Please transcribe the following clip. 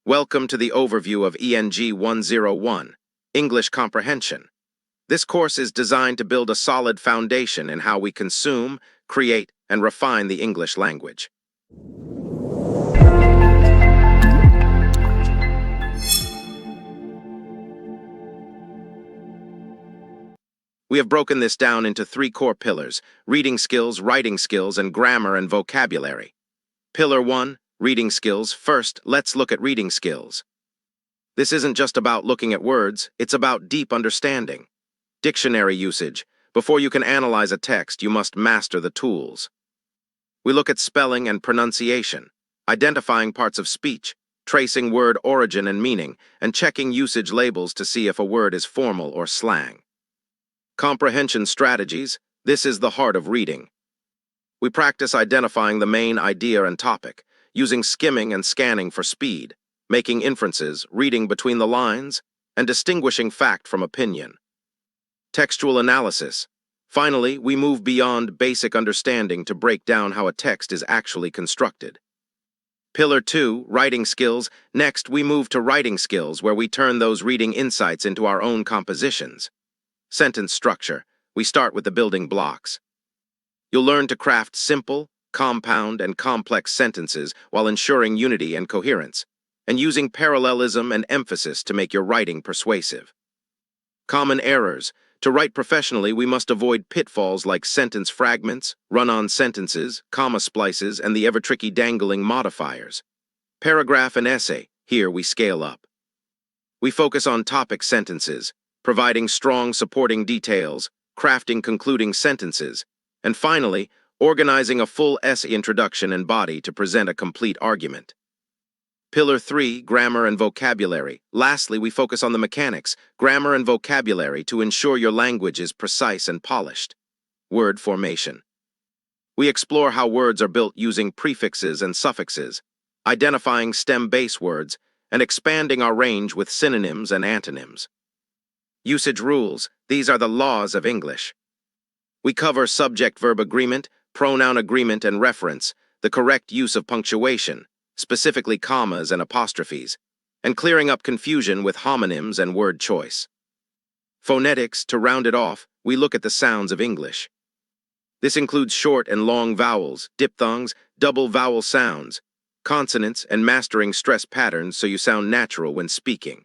Welcome to the overview of ENG101, English Comprehension. This course is designed to build a solid foundation in how we consume, create, and refine the English language. We have broken this down into three core pillars: reading skills, writing skills, and grammar and vocabulary. Pillar 1, reading skills. First, let's look at reading skills. This isn't just about looking at words, it's about deep understanding. Dictionary usage. Before you can analyze a text, you must master the tools. We look at spelling and pronunciation, identifying parts of speech, tracing word origin and meaning, and checking usage labels to see if a word is formal or slang. Comprehension strategies. This is the heart of reading. We practice identifying the main idea and topic, using skimming and scanning for speed, making inferences, reading between the lines, and distinguishing fact from opinion. Textual analysis. Finally, we move beyond basic understanding to break down how a text is actually constructed. Pillar 2, writing skills. Next, we move to writing skills, where we turn those reading insights into our own compositions. Sentence structure. We start with the building blocks. You'll learn to craft simple, compound, and complex sentences while ensuring unity and coherence, and using parallelism and emphasis to make your writing persuasive. Common errors. To write professionally, we must avoid pitfalls like sentence fragments, run-on sentences, comma splices, and the ever-tricky dangling modifiers. Paragraph and essay. Here we scale up. We focus on topic sentences, providing strong supporting details, crafting concluding sentences, and finally, organizing a full essay introduction and body to present a complete argument. Pillar 3, grammar and vocabulary. Lastly, we focus on the mechanics, grammar and vocabulary, to ensure your language is precise and polished. Word formation. We explore how words are built using prefixes and suffixes, identifying stem-base words, and expanding our range with synonyms and antonyms. Usage rules. These are the laws of English. We cover subject-verb agreement, pronoun agreement and reference, the correct use of punctuation, specifically commas and apostrophes, and clearing up confusion with homonyms and word choice. Phonetics. To round it off, we look at the sounds of English. This includes short and long vowels, diphthongs, double vowel sounds, consonants, and mastering stress patterns so you sound natural when speaking.